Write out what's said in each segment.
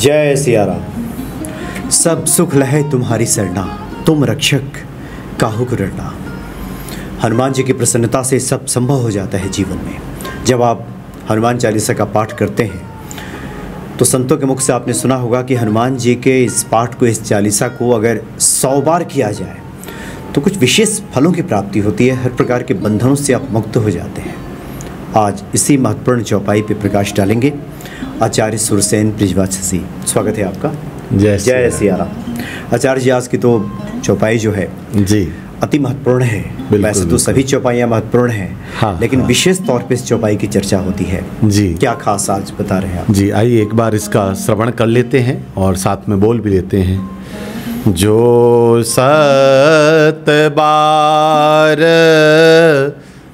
जय सिया राम। सब सुख लहे तुम्हारी सरना, तुम रक्षक काहू को डरना। हनुमान जी की प्रसन्नता से सब संभव हो जाता है जीवन में। जब आप हनुमान चालीसा का पाठ करते हैं तो संतों के मुख से आपने सुना होगा कि हनुमान जी के इस पाठ को, इस चालीसा को अगर 100 बार किया जाए तो कुछ विशेष फलों की प्राप्ति होती है। हर प्रकार के बंधनों से आप मुक्त हो जाते हैं। आज इसी महत्वपूर्ण चौपाई पे प्रकाश डालेंगे आचार्य सुरसेन बृजवासी जी। स्वागत है आपका। जय सिया राम। आचार्य जी, आज की तो चौपाई जो है जी अति महत्वपूर्ण है। वैसे तो सभी चौपाइयाँ महत्वपूर्ण हैं, हाँ, लेकिन हाँ। विशेष तौर पे इस चौपाई की चर्चा होती है। जी क्या खास आज बता रहे हैं आप? जी, आइए एक बार इसका श्रवण कर लेते हैं और साथ में बोल भी लेते हैं। जो 7 बार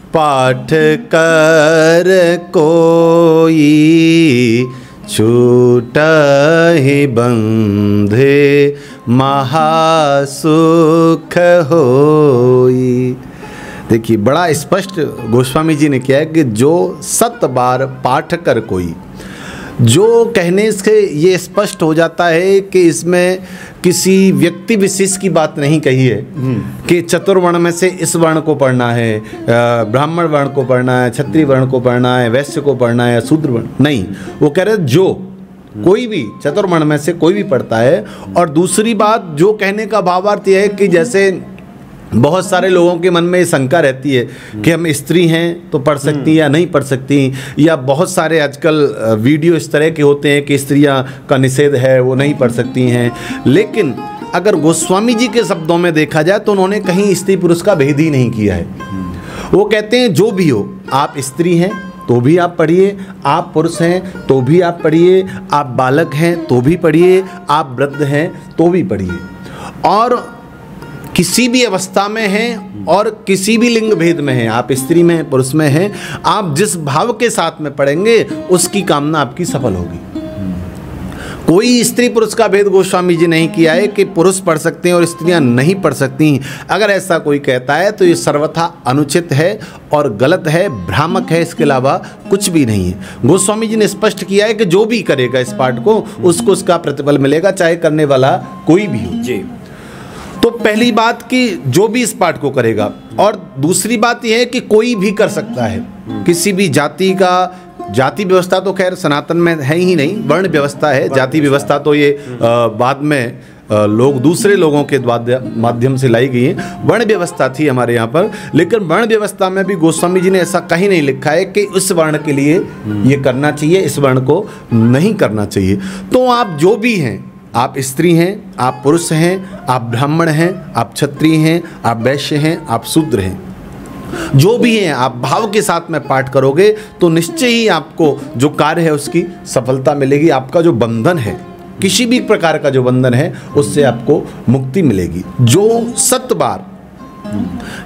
पाठ कर कोई, छूटहि बंधे महासुख होई। देखिए, बड़ा स्पष्ट गोस्वामी जी ने किया है कि जो 7 बार पाठ कर कोई, जो कहने से ये स्पष्ट हो जाता है कि इसमें किसी व्यक्ति विशेष की बात नहीं कही है कि चतुर्वर्ण में से इस वर्ण को पढ़ना है, ब्राह्मण वर्ण को पढ़ना है, क्षत्रिय वर्ण को पढ़ना है, वैश्य को पढ़ना है या शूद्र वर्ण, नहीं। वो कह रहे जो कोई भी चतुर्वर्ण में से कोई भी पढ़ता है। और दूसरी बात, जो कहने का भावार्थ यह है कि जैसे बहुत सारे लोगों के मन में ये शंका रहती है कि हम स्त्री हैं तो पढ़ सकती या नहीं पढ़ सकती, या बहुत सारे आजकल वीडियो इस तरह के होते हैं कि स्त्रियां का निषेध है, वो नहीं पढ़ सकती हैं। लेकिन अगर गोस्वामी जी के शब्दों में देखा जाए तो उन्होंने कहीं स्त्री पुरुष का भेद ही नहीं किया है। वो कहते हैं जो भी हो, आप स्त्री हैं तो भी आप पढ़िए, आप पुरुष हैं तो भी आप पढ़िए, आप बालक हैं तो भी पढ़िए, आप वृद्ध हैं तो भी पढ़िए, और किसी भी अवस्था में हैं और किसी भी लिंग भेद में हैं, आप स्त्री में हैं, पुरुष में हैं, आप जिस भाव के साथ में पढ़ेंगे उसकी कामना आपकी सफल होगी। कोई स्त्री पुरुष का भेद गोस्वामी जी नहीं किया है कि पुरुष पढ़ सकते हैं और स्त्रियां नहीं पढ़ सकती। अगर ऐसा कोई कहता है तो ये सर्वथा अनुचित है और गलत है, भ्रामक है, इसके अलावा कुछ भी नहीं है। गोस्वामी जी ने स्पष्ट किया है कि जो भी करेगा इस पाठ को उसको उसका प्रतिफल मिलेगा, चाहे करने वाला कोई भी हो जी। तो पहली बात कि जो भी इस पाठ को करेगा, और दूसरी बात यह है कि कोई भी कर सकता है, किसी भी जाति का। जाति व्यवस्था तो खैर सनातन में है ही नहीं, वर्ण व्यवस्था है। जाति व्यवस्था तो ये बाद में लोग दूसरे लोगों के माध्यम से लाई गई है। वर्ण व्यवस्था थी हमारे यहाँ पर, लेकिन वर्ण व्यवस्था में भी गोस्वामी जी ने ऐसा कहीं नहीं लिखा है कि इस वर्ण के लिए ये करना चाहिए, इस वर्ण को नहीं करना चाहिए। तो आप जो भी हैं, आप स्त्री हैं, आप पुरुष हैं, आप ब्राह्मण हैं, आप क्षत्रिय हैं, आप वैश्य हैं, आप शूद्र हैं, जो भी हैं, आप भाव के साथ में पाठ करोगे तो निश्चय ही आपको जो कार्य है उसकी सफलता मिलेगी। आपका जो बंधन है, किसी भी प्रकार का जो बंधन है, उससे आपको मुक्ति मिलेगी। जो 7 बार,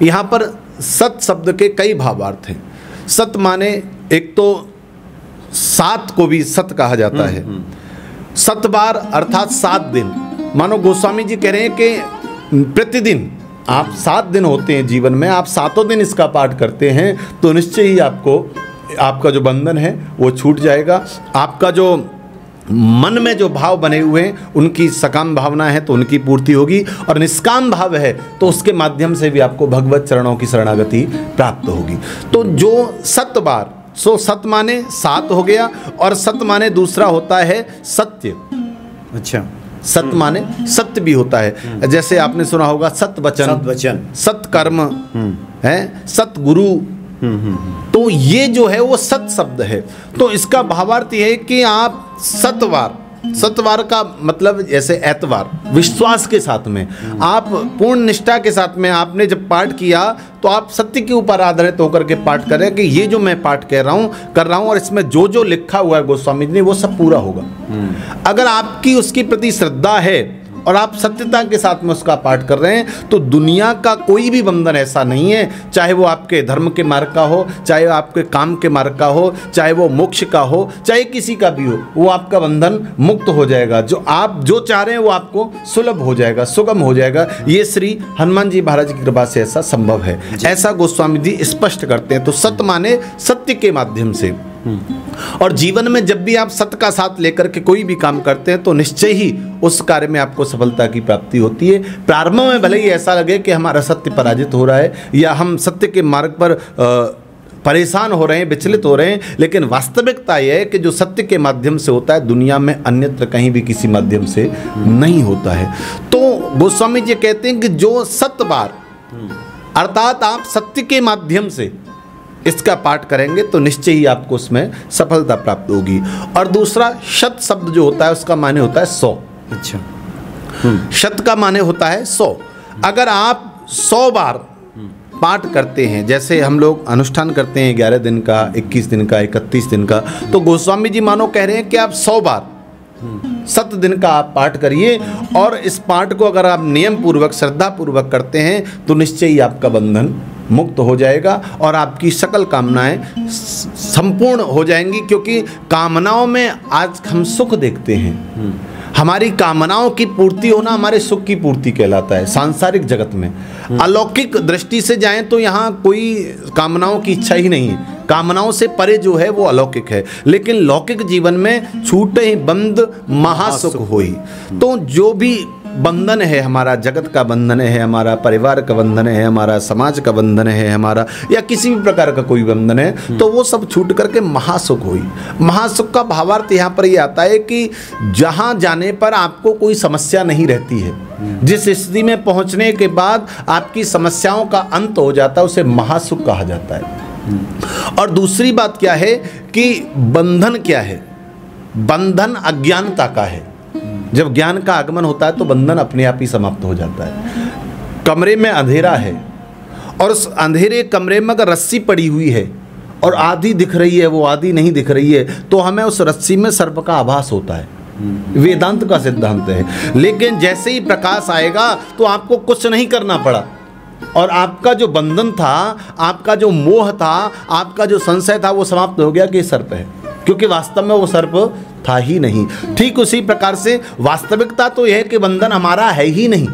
यहाँ पर सत शब्द के कई भावार्थ हैं। सत माने एक तो 7 को भी सत कहा जाता है। 7 बार अर्थात 7 दिन। मानो गोस्वामी जी कह रहे हैं कि प्रतिदिन आप 7 दिन होते हैं जीवन में, आप 7 दिन इसका पाठ करते हैं तो निश्चय ही आपको आपका जो बंधन है वो छूट जाएगा। आपका जो मन में जो भाव बने हुए हैं उनकी सकाम भावना है तो उनकी पूर्ति होगी, और निष्काम भाव है तो उसके माध्यम से भी आपको भगवत चरणों की शरणागति प्राप्त होगी। तो जो 7 बार, सो सत माने 7 हो गया, और सत माने दूसरा होता है सत्य। अच्छा, सत माने सत्य भी होता है। जैसे आपने सुना होगा सत वचन, सत कर्म है, सत गुरु। तो ये जो है वो सत शब्द है। तो इसका भावार्थ ये है कि आप 7 बार, 7 बार का मतलब जैसे एतवार, विश्वास के साथ में, आप पूर्ण निष्ठा के साथ में आपने जब पाठ किया तो आप सत्य के ऊपर आधारित होकर के पाठ करें कि ये जो मैं पाठ कर रहा हूँ और इसमें जो जो लिखा हुआ है गोस्वामी जी ने वो सब पूरा होगा। अगर आपकी उसके प्रति श्रद्धा है और आप सत्यता के साथ में उसका पाठ कर रहे हैं तो दुनिया का कोई भी बंधन ऐसा नहीं है, चाहे वो आपके धर्म के मार्ग का हो, चाहे आपके काम के मार्ग का हो, चाहे वो मोक्ष का हो, चाहे किसी का भी हो, वो आपका बंधन मुक्त हो जाएगा। जो आप जो चाह रहे हैं वो आपको सुलभ हो जाएगा, सुगम हो जाएगा। ये श्री हनुमान जी महाराज की कृपा से ऐसा संभव है, ऐसा गोस्वामी जी स्पष्ट करते हैं। तो सत्य माने सत्य के माध्यम से, और जीवन में जब भी आप सत्य का साथ लेकर के कोई भी काम करते हैं तो निश्चय ही उस कार्य में आपको सफलता की प्राप्ति होती है। प्रारंभ में भले ही ऐसा लगे कि हमारा सत्य पराजित हो रहा है या हम सत्य के मार्ग पर परेशान हो रहे हैं, विचलित हो रहे हैं, लेकिन वास्तविकता यह है कि जो सत्य के माध्यम से होता है दुनिया में अन्यत्र कहीं भी किसी माध्यम से नहीं होता है। तो गोस्वामी जी कहते हैं कि जो 7 बार अर्थात आप सत्य के माध्यम से इसका पाठ करेंगे तो निश्चय ही आपको उसमें सफलता प्राप्त होगी। और दूसरा, शत शब्द जो होता है उसका माने होता है 100। अच्छा, शत का माने होता है 100। अगर आप 100 बार पाठ करते हैं, जैसे हम लोग अनुष्ठान करते हैं 11 दिन का, 21 दिन का, 31 दिन का, तो गोस्वामी जी मानो कह रहे हैं कि आप 100 बार 7 दिन का आप पाठ करिए और इस पाठ को अगर आप नियम पूर्वक श्रद्धा पूर्वक करते हैं तो निश्चय ही आपका बंधन मुक्त हो जाएगा और आपकी सकल कामनाएं संपूर्ण हो जाएंगी। क्योंकि कामनाओं में आज हम सुख देखते हैं, हमारी कामनाओं की पूर्ति होना हमारे सुख की पूर्ति कहलाता है सांसारिक जगत में। अलौकिक दृष्टि से जाएं तो यहाँ कोई कामनाओं की इच्छा ही नहीं है, कामनाओं से परे जो है वो अलौकिक है। लेकिन लौकिक जीवन में छूटे ही बंद महासुख होई। तो जो भी बंधन है, हमारा जगत का बंधन है, हमारा परिवार का बंधन है, हमारा समाज का बंधन है, हमारा या किसी भी प्रकार का कोई बंधन है, तो वो सब छूट करके महासुख हुई। महासुख का भावार्थ यहाँ पर ये आता है कि जहाँ जाने पर आपको कोई समस्या नहीं रहती है, जिस स्थिति में पहुँचने के बाद आपकी समस्याओं का अंत हो जाता है, उसे महासुख कहा जाता है। और दूसरी बात क्या है कि बंधन क्या है? बंधन अज्ञानता का है। जब ज्ञान का आगमन होता है तो बंधन अपने आप ही समाप्त हो जाता है। कमरे में अंधेरा है और उस अंधेरे कमरे में अगर रस्सी पड़ी हुई है और आधी दिख रही है, वो आधी नहीं दिख रही है, तो हमें उस रस्सी में सर्प का आभास होता है। वेदांत का सिद्धांत है। लेकिन जैसे ही प्रकाश आएगा तो आपको कुछ नहीं करना पड़ा और आपका जो बंधन था, आपका जो मोह था, आपका जो संशय था, वो समाप्त हो गया कि सर्प है, क्योंकि वास्तव में वो सर्प था ही नहीं। ठीक उसी प्रकार से वास्तविकता तो यह है कि बंधन हमारा है ही नहीं,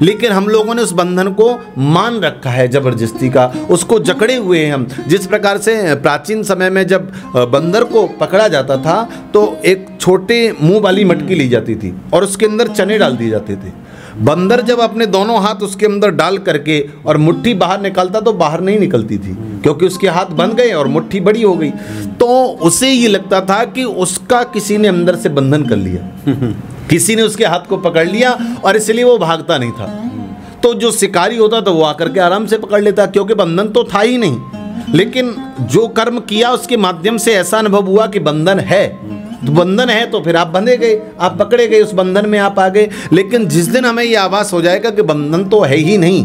लेकिन हम लोगों ने उस बंधन को मान रखा है जबरदस्ती का, उसको जकड़े हुए हैं हम। जिस प्रकार से प्राचीन समय में जब बंदर को पकड़ा जाता था तो एक छोटे मुंह वाली मटकी ली जाती थी और उसके अंदर चने डाल दिए जाते थे। बंदर जब अपने दोनों हाथ उसके अंदर डाल करके और मुट्ठी बाहर निकालता तो बाहर नहीं निकलती थी, क्योंकि उसके हाथ बंध गए और मुट्ठी बड़ी हो गई। तो उसे ये लगता था कि उसका किसी ने अंदर से बंधन कर लिया, किसी ने उसके हाथ को पकड़ लिया और इसलिए वो भागता नहीं था। तो जो शिकारी होता था वो आकर के आराम से पकड़ लेता, क्योंकि बंधन तो था ही नहीं। लेकिन जो कर्म किया उसके माध्यम से ऐसा अनुभव हुआ कि बंधन है, तो बंधन है तो फिर आप बंधे गए, आप पकड़े गए, उस बंधन में आप आ गए। लेकिन जिस दिन हमें ये आभास हो जाएगा कि बंधन तो है ही नहीं,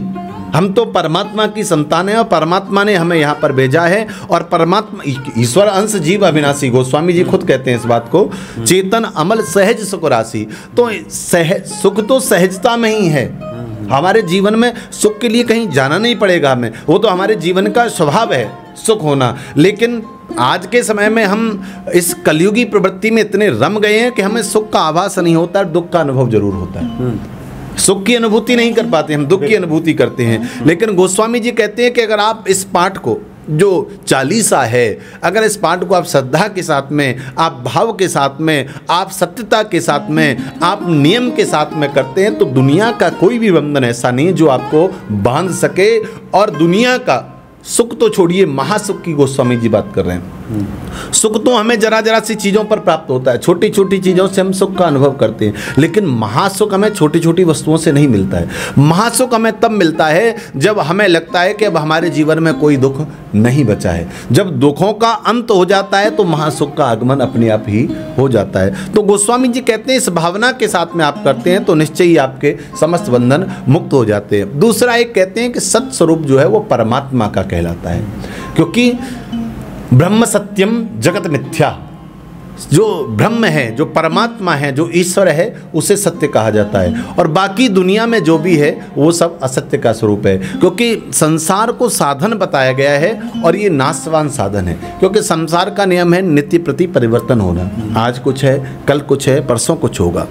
हम तो परमात्मा की संतान है और परमात्मा ने हमें यहाँ पर भेजा है, और परमात्मा ईश्वर अंश जीव अविनाशी, गोस्वामी जी खुद कहते हैं इस बात को, चेतन अमल सहज सुख राशि। तो सुख तो सहजता में ही है। हमारे जीवन में सुख के लिए कहीं जाना नहीं पड़ेगा हमें, वो तो हमारे जीवन का स्वभाव है सुख होना। लेकिन आज के समय में हम इस कलयुगी प्रवृत्ति में इतने रम गए हैं कि हमें सुख का आभास नहीं होता, दुख का अनुभव जरूर होता है। सुख की अनुभूति नहीं कर पाते हम, दुख की अनुभूति करते हैं। लेकिन गोस्वामी जी कहते हैं कि अगर आप इस पाठ को, जो चालीसा है, अगर इस पाठ को आप श्रद्धा के साथ में, आप भाव के साथ में, आप सत्यता के साथ में, आप नियम के साथ में करते हैं तो दुनिया का कोई भी बंधन ऐसा नहीं है जो आपको बांध सके। और दुनिया का सुख तो छोड़िए, महासुख की गोस्वामी जी बात कर रहे हैं। सुख तो हमें जरा जरा सी चीज़ों पर प्राप्त होता है, छोटी छोटी चीज़ों से हम सुख का अनुभव करते हैं, लेकिन महासुख हमें छोटी छोटी वस्तुओं से नहीं मिलता है। महासुख हमें तब मिलता है जब हमें लगता है कि अब हमारे जीवन में कोई दुख नहीं बचा है। जब दुखों का अंत हो जाता है तो महासुख का आगमन अपने आप ही हो जाता है। तो गोस्वामी जी कहते हैं इस भावना के साथ में आप करते हैं तो निश्चय ही आपके समस्त बंधन मुक्त हो जाते हैं। दूसरा एक कहते हैं कि सत्स्वरूप जो है वो परमात्मा का कहलाता है, क्योंकि ब्रह्म सत्यम जगत मिथ्या, जो ब्रह्म है, जो परमात्मा है, जो ईश्वर है, उसे सत्य कहा जाता है। और बाकी दुनिया में जो भी है वो सब असत्य का स्वरूप है, क्योंकि संसार को साधन बताया गया है और ये नाशवान साधन है। क्योंकि संसार का नियम है नित्य प्रति परिवर्तन होना, आज कुछ है, कल कुछ है, परसों कुछ होगा।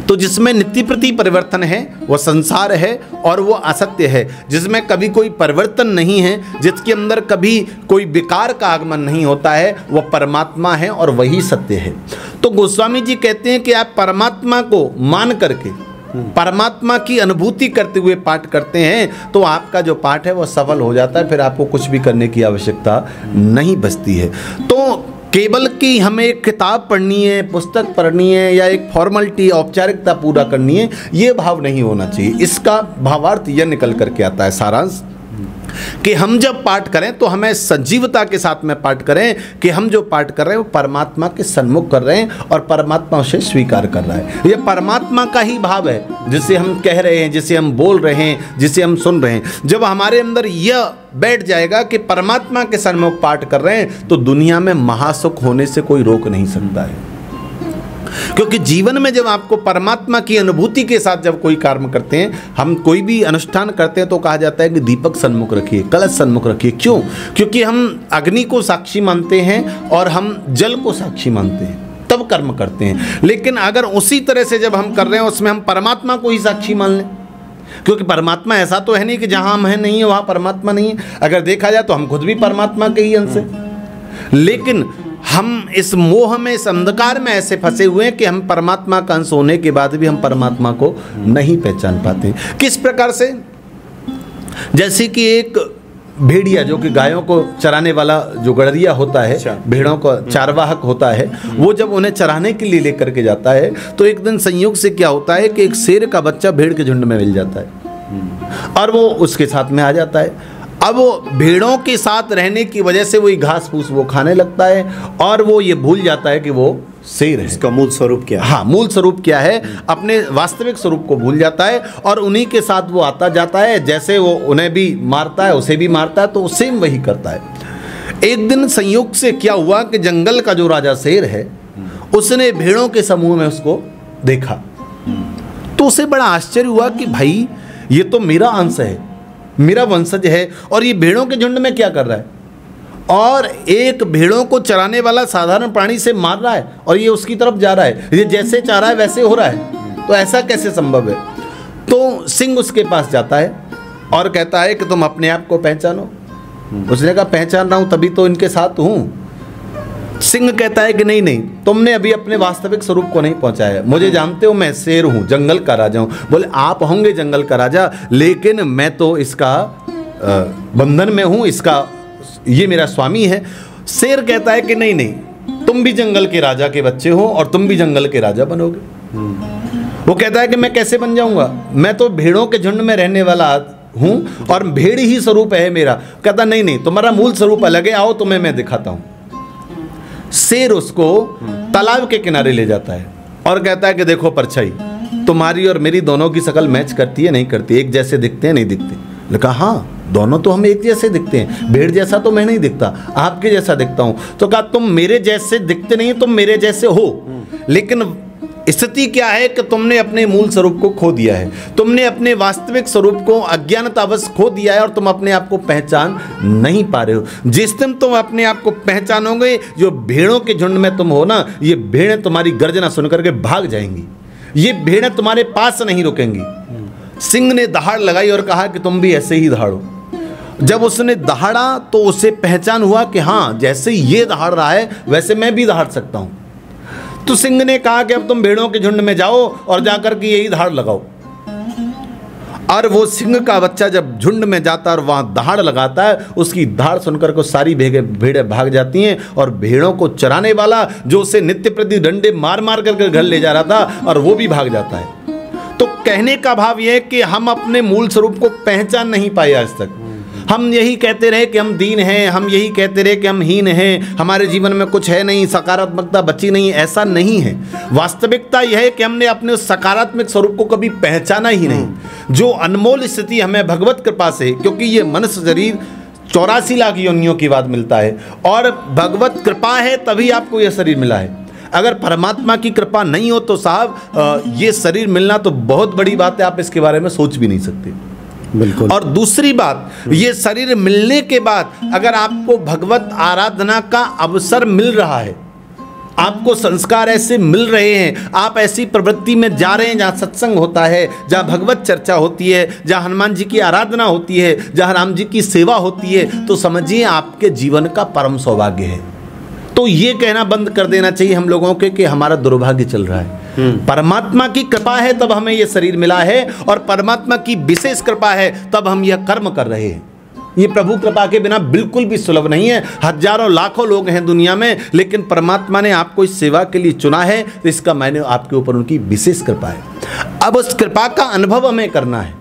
तो जिसमें नित्य प्रति परिवर्तन है वो संसार है और वो असत्य है। जिसमें कभी कोई परिवर्तन नहीं है, जिसके अंदर कभी कोई विकार का आगमन नहीं होता है, वो परमात्मा है और वही सत्य है। तो गोस्वामी जी कहते हैं कि आप परमात्मा को मान करके, परमात्मा की अनुभूति करते हुए पाठ करते हैं तो आपका जो पाठ है वो सफल हो जाता है, फिर आपको कुछ भी करने की आवश्यकता नहीं बचती है। तो केवल कि हमें एक किताब पढ़नी है, पुस्तक पढ़नी है या एक फॉर्मेलिटी औपचारिकता पूरा करनी है, ये भाव नहीं होना चाहिए। इसका भावार्थ यह निकल करके आता है सारांश कि हम जब पाठ करें तो हमें सजीवता के साथ में पाठ करें कि हम जो पाठ कर रहे हैं वो परमात्मा के सन्मुख कर रहे हैं और परमात्मा उसे स्वीकार कर रहा है। ये परमात्मा का ही भाव है जिसे हम कह रहे हैं, जिसे हम बोल रहे हैं, जिसे हम सुन रहे हैं। जब हमारे अंदर यह बैठ जाएगा कि परमात्मा के सन्मुख पाठ कर रहे हैं तो दुनिया में महासुख होने से कोई रोक नहीं सकता है। क्योंकि जीवन में जब आपको परमात्मा की अनुभूति के साथ जब कोई कर्म करते हैं, हम कोई भी अनुष्ठान करते हैं तो कहा जाता है कि दीपक सन्मुख रखिए, कलश सन्मुख रखिए। क्यों? क्योंकि हम अग्नि को साक्षी मानते हैं और हम जल को साक्षी मानते हैं, तब कर्म करते हैं। लेकिन अगर उसी तरह से जब हम कर रहे हैं उसमें हम परमात्मा को ही साक्षी मान लें, क्योंकि परमात्मा ऐसा तो है नहीं कि जहां हम हैं नहीं है वहां परमात्मा नहीं है। अगर देखा जाए तो हम खुद भी परमात्मा के ही अंश हैं, लेकिन हम इस मोह में, इस अंधकार में ऐसे फंसे हुए हैं कि हम परमात्मा का अंश होने के बाद भी हम परमात्मा को नहीं पहचान पाते। किस प्रकार से? जैसे कि एक भेड़िया जो कि गायों को चराने वाला जो गड़रिया होता है, भेड़ों का चारवाहक होता है, वो जब उन्हें चराने के लिए लेकर के जाता है तो एक दिन संयोग से क्या होता है कि एक शेर का बच्चा भेड़ के झुंड में मिल जाता है और वो उसके साथ में आ जाता है। अब वो भेड़ों के साथ रहने की वजह से वही घास फूस वो खाने लगता है और वो ये भूल जाता है कि वो शेर है। इसका मूल स्वरूप क्या है? हाँ, मूल स्वरूप क्या है, अपने वास्तविक स्वरूप को भूल जाता है और उन्हीं के साथ वो आता जाता है। जैसे वो उन्हें भी मारता है, उसे भी मारता है, तो सेम वही करता है। एक दिन संयोग से क्या हुआ कि जंगल का जो राजा शेर है उसने भेड़ों के समूह में उसको देखा तो उसे बड़ा आश्चर्य हुआ कि भाई ये तो मेरा अंश है, मेरा वंशज है और ये भेड़ों के झुंड में क्या कर रहा है, और एक भेड़ों को चराने वाला साधारण प्राणी से मार रहा है और ये उसकी तरफ जा रहा है, ये जैसे चाह रहा है वैसे हो रहा है, तो ऐसा कैसे संभव है? तो सिंह उसके पास जाता है और कहता है कि तुम अपने आप को पहचानो। उसने कहा पहचान रहा हूं तभी तो इनके साथ हूं। सिंह कहता है कि नहीं नहीं, तुमने अभी अपने वास्तविक स्वरूप को नहीं पहुंचाया। मुझे जानते हो, मैं शेर हूं, जंगल का राजा हूं। बोले आप होंगे जंगल का राजा, लेकिन मैं तो इसका बंधन में हूं, इसका ये मेरा स्वामी है। शेर कहता है कि नहीं नहीं, तुम भी जंगल के राजा के बच्चे हो और तुम भी जंगल के राजा बनोगे। वो कहता है कि मैं कैसे बन जाऊंगा, मैं तो भेड़ों के झुंड में रहने वाला हूं और भेड़ ही स्वरूप है मेरा। कहता नहीं नहीं, तुम्हारा मूल स्वरूप अलग है, आओ तुम्हें मैं दिखाता हूं। शेर उसको तालाब के किनारे ले जाता है और कहता है कि देखो परछाई, तुम्हारी और मेरी दोनों की शक्ल मैच करती है नहीं करती, एक जैसे दिखते हैं नहीं दिखते। लिखा हाँ, दोनों तो हम एक जैसे दिखते हैं, भेड़ जैसा तो मैं नहीं दिखता, आपके जैसा दिखता हूं। तो कहा तुम मेरे जैसे दिखते नहीं, तुम मेरे जैसे हो, लेकिन स्थिति क्या है कि तुमने अपने मूल स्वरूप को खो दिया है, तुमने अपने वास्तविक स्वरूप को अज्ञानतावश खो दिया है और तुम अपने आप को पहचान नहीं पा रहे हो। जिस दिन तुम अपने आप को पहचानोगे, जो भेड़ों के झुंड में तुम हो ना, ये भेड़ें तुम्हारी गर्जना सुनकर के भाग जाएंगी, ये भेड़ें तुम्हारे पास नहीं रुकेंगी। सिंह ने दहाड़ लगाई और कहा कि तुम भी ऐसे ही दहाड़ो। जब उसने दहाड़ा तो उसे पहचान हुआ कि हाँ, जैसे ये दहाड़ रहा है वैसे मैं भी दहाड़ सकता हूं। तो सिंह ने कहा कि अब तुम भेड़ों के झुंड में जाओ और जाकर के यही दहाड़ लगाओ। और वो सिंह का बच्चा जब झुंड में जाता है और वहां दहाड़ लगाता है, उसकी दहाड़ सुनकर को सारी भेड़ें भाग जाती हैं और भेड़ों को चराने वाला जो उसे नित्य प्रति डंडे मार मार करके घर ले जा रहा था और वो भी भाग जाता है। तो कहने का भाव यह है कि हम अपने मूल स्वरूप को पहचान नहीं पाए आज तक। हम यही कहते रहे कि हम दीन हैं, हम यही कहते रहे कि हम हीन हैं, हमारे जीवन में कुछ है नहीं, सकारात्मकता बची नहीं। ऐसा नहीं है। वास्तविकता यह है कि हमने अपने उस सकारात्मक स्वरूप को कभी पहचाना ही नहीं। जो अनमोल स्थिति हमें भगवत कृपा से, क्योंकि ये मनुष्य शरीर 84 लाख योनियों की बाद मिलता है और भगवत कृपा है तभी आपको यह शरीर मिला है। अगर परमात्मा की कृपा नहीं हो तो साहब ये शरीर मिलना तो बहुत बड़ी बात है, आप इसके बारे में सोच भी नहीं सकते। बिल्कुल। और दूसरी बात, ये शरीर मिलने के बाद अगर आपको भगवत आराधना का अवसर मिल रहा है आपको संस्कार ऐसे मिल रहे हैं, आप ऐसी प्रवृत्ति में जा रहे हैं जहाँ सत्संग होता है, जहाँ भगवत चर्चा होती है, जहाँ हनुमान जी की आराधना होती है, जहाँ राम जी की सेवा होती है, तो समझिए आपके जीवन का परम सौभाग्य है। तो ये कहना बंद कर देना चाहिए हम लोगों के कि हमारा दुर्भाग्य चल रहा है। परमात्मा की कृपा है तब हमें यह शरीर मिला है, और परमात्मा की विशेष कृपा है तब हम यह कर्म कर रहे हैं। ये प्रभु कृपा के बिना बिल्कुल भी सुलभ नहीं है। हजारों लाखों लोग हैं दुनिया में, लेकिन परमात्मा ने आपको इस सेवा के लिए चुना है, तो इसका मायने आपके ऊपर उनकी विशेष कृपा है। अब उस कृपा का अनुभव हमें करना है।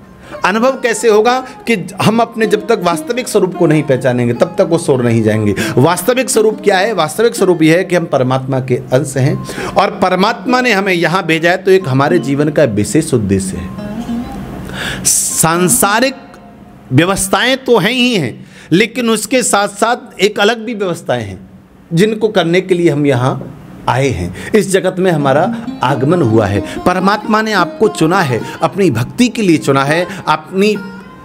अनुभव कैसे होगा कि हम अपने जब तक वास्तविक स्वरूप को नहीं पहचानेंगे तब तक वो सोर नहीं जाएंगे। वास्तविक स्वरूप क्या है? वास्तविक स्वरूप यह है कि हम परमात्मा के अंश हैं, और परमात्मा ने हमें यहाँ भेजा है तो एक हमारे जीवन का विशेष उद्देश्य है। सांसारिक व्यवस्थाएं तो हैं ही हैं, लेकिन उसके साथ साथ एक अलग भी व्यवस्थाएं हैं जिनको करने के लिए हम यहाँ आए हैं। इस जगत में हमारा आगमन हुआ है। परमात्मा ने आपको चुना है, अपनी भक्ति के लिए चुना है, अपनी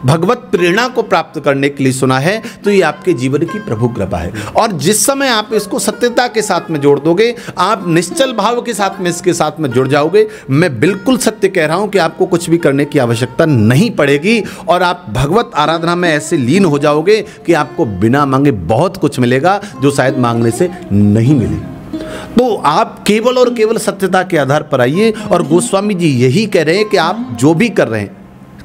भगवत प्रेरणा को प्राप्त करने के लिए सुना है, तो ये आपके जीवन की प्रभु कृपा है। और जिस समय आप इसको सत्यता के साथ में जोड़ दोगे, आप निश्चल भाव के साथ में इसके साथ में जुड़ जाओगे, मैं बिल्कुल सत्य कह रहा हूँ कि आपको कुछ भी करने की आवश्यकता नहीं पड़ेगी, और आप भगवत आराधना में ऐसे लीन हो जाओगे कि आपको बिना मांगे बहुत कुछ मिलेगा जो शायद मांगने से नहीं मिले। तो आप केवल और केवल सत्यता के आधार पर आइए, और गोस्वामी जी यही कह रहे हैं कि आप जो भी कर रहे हैं,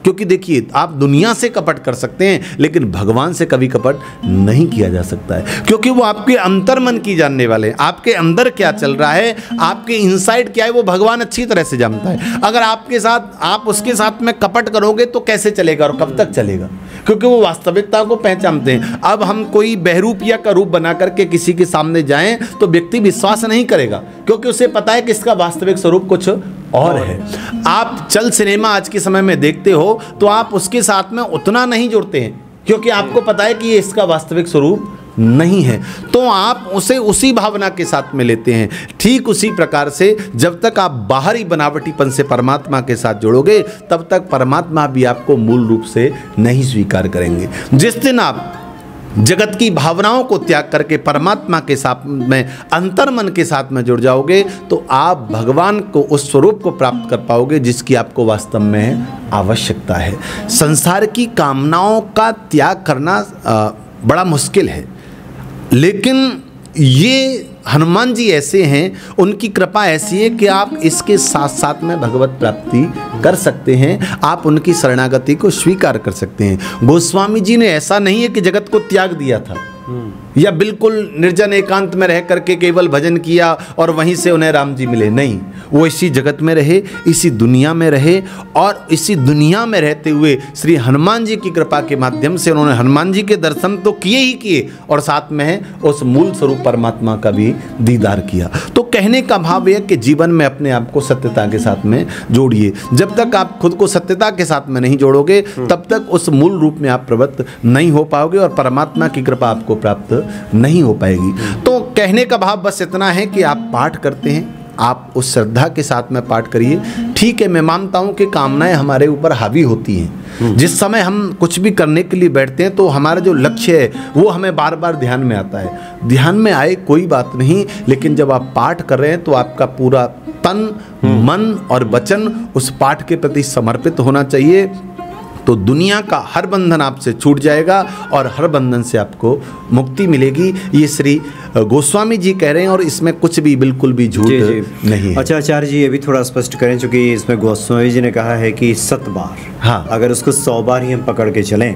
क्योंकि देखिए आप दुनिया से कपट कर सकते हैं लेकिन भगवान से कभी कपट नहीं किया जा सकता है, क्योंकि वो आपके अंतर्मन की जानने वाले हैं। आपके अंदर क्या चल रहा है, आपके इनसाइड क्या है, वो भगवान अच्छी तरह से जानता है। अगर आपके साथ आप उसके साथ में कपट करोगे तो कैसे चलेगा और कब तक चलेगा? क्योंकि वो वास्तविकता को पहचानते हैं। अब हम कोई बहरूप या का रूप बना करके किसी के सामने जाएं तो व्यक्ति विश्वास नहीं करेगा, क्योंकि उसे पता है कि इसका वास्तविक स्वरूप कुछ और है। आप चल सिनेमा आज के समय में देखते हो तो आप उसके साथ में उतना नहीं जुड़ते हैं, क्योंकि आपको पता है कि ये इसका वास्तविक स्वरूप नहीं है, तो आप उसे उसी भावना के साथ में लेते हैं। ठीक उसी प्रकार से जब तक आप बाहरी बनावटीपन से परमात्मा के साथ जुड़ोगे, तब तक परमात्मा भी आपको मूल रूप से नहीं स्वीकार करेंगे। जिस दिन आप जगत की भावनाओं को त्याग करके परमात्मा के साथ में अंतर्मन के साथ में जुड़ जाओगे, तो आप भगवान को, उस स्वरूप को प्राप्त कर पाओगे जिसकी आपको वास्तव में आवश्यकता है। संसार की कामनाओं का त्याग करना बड़ा मुश्किल है, लेकिन ये हनुमान जी ऐसे हैं, उनकी कृपा ऐसी है कि आप इसके साथ साथ में भगवत प्राप्ति कर सकते हैं, आप उनकी शरणागति को स्वीकार कर सकते हैं। गोस्वामी जी ने ऐसा नहीं है कि जगत को त्याग दिया था या बिल्कुल निर्जन एकांत में रह करके केवल भजन किया और वहीं से उन्हें राम जी मिले, नहीं। वो इसी जगत में रहे, इसी दुनिया में रहे, और इसी दुनिया में रहते हुए श्री हनुमान जी की कृपा के माध्यम से उन्होंने हनुमान जी के दर्शन तो किए ही किए, और साथ में उस मूल स्वरूप परमात्मा का भी दीदार किया। तो कहने का भाव यह कि जीवन में अपने आप को सत्यता के साथ में जोड़िए। जब तक आप खुद को सत्यता के साथ में नहीं जोड़ोगे, तब तक उस मूल रूप में आप प्रवृत्त नहीं हो पाओगे, और परमात्मा की कृपा आपको प्राप्त नहीं हो पाएगी। तो कहने का भाव बस इतना है कि आप पाठ करते हैं, आप उस श्रद्धा के साथ में पाठ करिए। ठीक है, मैं मानता हूं कि कामनाएं हमारे ऊपर हावी होती हैं। जिस समय हम कुछ भी करने के लिए बैठते हैं तो हमारा जो लक्ष्य है वो हमें बार बार ध्यान में आता है। ध्यान में आए कोई बात नहीं, लेकिन जब आप पाठ कर रहे हैं तो आपका पूरा तन, मन और वचन उस पाठ के प्रति समर्पित होना चाहिए। तो दुनिया का हर बंधन आपसे छूट जाएगा और हर बंधन से आपको मुक्ति मिलेगी। ये श्री गोस्वामी जी कह रहे हैं, और इसमें कुछ भी बिल्कुल भी झूठ नहीं है। अच्छा आचार्य जी, ये भी थोड़ा स्पष्ट करें, क्योंकि इसमें गोस्वामी जी ने कहा है कि 7 बार, हाँ, अगर उसको 100 बार ही हम पकड़ के चलें,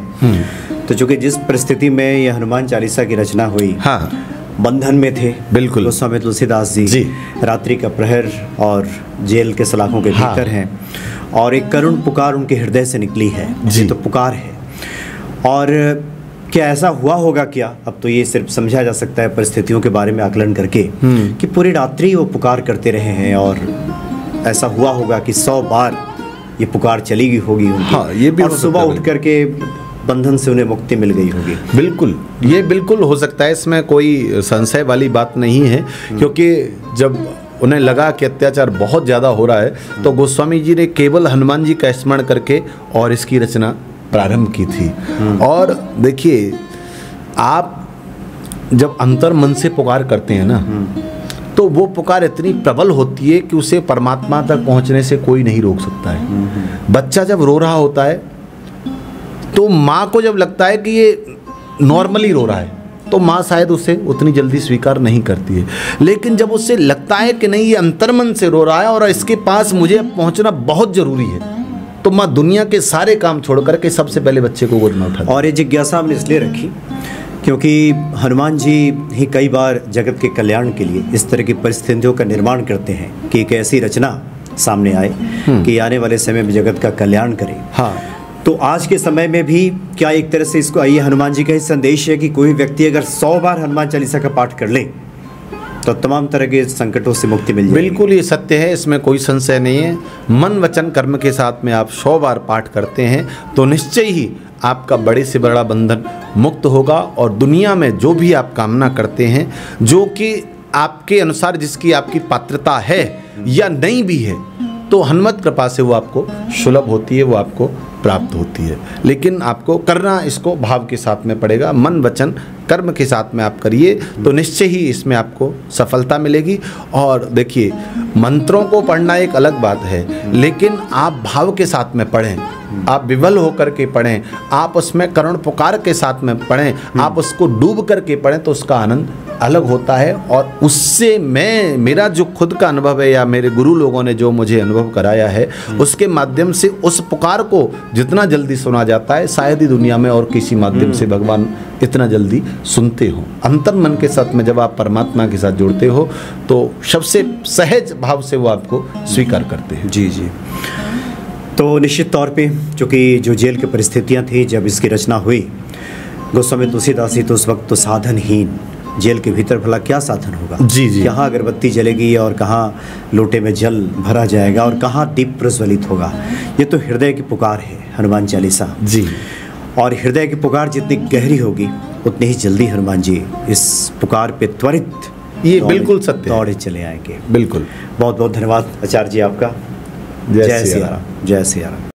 तो चूंकि जिस परिस्थिति में ये हनुमान चालीसा की रचना हुई, हाँ, बंधन में थे बिल्कुल गोस्वामी तुलसीदास जी, रात्रि का प्रहर और जेल के सलाखों के भीतर हैं, और एक करुण पुकार उनके हृदय से निकली है जी, तो पुकार है। और क्या ऐसा हुआ होगा क्या? अब तो ये सिर्फ समझा जा सकता है परिस्थितियों के बारे में आकलन करके, कि पूरी रात्रि वो पुकार करते रहे हैं, और ऐसा हुआ होगा कि 100 बार ये पुकार चली गई होगी उनकी, हाँ, ये भी, और सुबह उठ करके बंधन से उन्हें मुक्ति मिल गई होगी। बिल्कुल, ये बिल्कुल हो सकता है, इसमें कोई संशय वाली बात नहीं है। क्योंकि जब उन्हें लगा कि अत्याचार बहुत ज़्यादा हो रहा है, तो गोस्वामी जी ने केवल हनुमान जी का स्मरण करके और इसकी रचना प्रारंभ की थी। और देखिए, आप जब अंतर मन से पुकार करते हैं ना, तो वो पुकार इतनी प्रबल होती है कि उसे परमात्मा तक पहुंचने से कोई नहीं रोक सकता है। बच्चा जब रो रहा होता है तो माँ को जब लगता है कि ये नॉर्मली रो रहा है तो माँ शायद उसे उतनी जल्दी स्वीकार नहीं करती है, लेकिन जब उसे लगता है कि नहीं ये अंतर्मन से रो रहा है और इसके पास मुझे पहुंचना बहुत ज़रूरी है, तो माँ दुनिया के सारे काम छोड़ करके सबसे पहले बच्चे को गोद में उठाती है। और ये जिज्ञासा हमने इसलिए रखी क्योंकि हनुमान जी ही कई बार जगत के कल्याण के लिए इस तरह की परिस्थितियों का निर्माण करते हैं कि एक ऐसी रचना सामने आए कि आने वाले समय में जगत का कल्याण करे। हाँ, तो आज के समय में भी क्या एक तरह से इसको ये हनुमान जी का ही संदेश है कि कोई व्यक्ति अगर 100 बार हनुमान चालीसा का पाठ कर ले तो तमाम तरह के संकटों से मुक्ति मिल जाएगी। बिल्कुल ये सत्य है, इसमें कोई संशय नहीं है। मन वचन कर्म के साथ में आप 100 बार पाठ करते हैं तो निश्चय ही आपका बड़े से बड़ा बंधन मुक्त होगा और दुनिया में जो भी आप कामना करते हैं, जो कि आपके अनुसार जिसकी आपकी पात्रता है या नहीं भी है, तो हनुमत कृपा से वो आपको सुलभ होती है, वो आपको प्राप्त होती है। लेकिन आपको करना इसको भाव के साथ में पड़ेगा, मन वचन कर्म के साथ में आप करिए तो निश्चय ही इसमें आपको सफलता मिलेगी। और देखिए, मंत्रों को पढ़ना एक अलग बात है, लेकिन आप भाव के साथ में पढ़ें, आप विवल होकर के पढ़ें, आप उसमें करुण पुकार के साथ में पढ़ें, आप उसको डूब करके पढ़ें तो उसका आनंद अलग होता है। और उससे मेरा जो खुद का अनुभव है या मेरे गुरु लोगों ने जो मुझे अनुभव कराया है, उसके माध्यम से उस पुकार को जितना जल्दी सुना जाता है शायद ही दुनिया में और किसी माध्यम से भगवान इतना जल्दी सुनते हो। अंतर मन के साथ में जब आप परमात्मा के साथ जुड़ते हो तो सबसे सहज भाव से वो आपको स्वीकार करते हैं। जी जी। तो निश्चित तौर पे चूँकि जो जेल की परिस्थितियाँ थी जब इसकी रचना हुई, गोस्वामी तुलसीदास जी तो उस वक्त तो साधनहीन, जेल के भीतर भला क्या साधन होगा। जी जी। कहाँ अगरबत्ती जलेगी और कहाँ लोटे में जल भरा जाएगा और कहाँ दीप प्रज्वलित होगा। ये तो हृदय की पुकार है हनुमान चालीसा जी। और हृदय की पुकार जितनी गहरी होगी उतनी ही जल्दी हनुमान जी इस पुकार पे त्वरित ये बिल्कुल सत्य दौड़े चले आएंगे। बिल्कुल। बहुत बहुत धन्यवाद आचार्य जी आपका। जय सिया राम। जय सिया राम।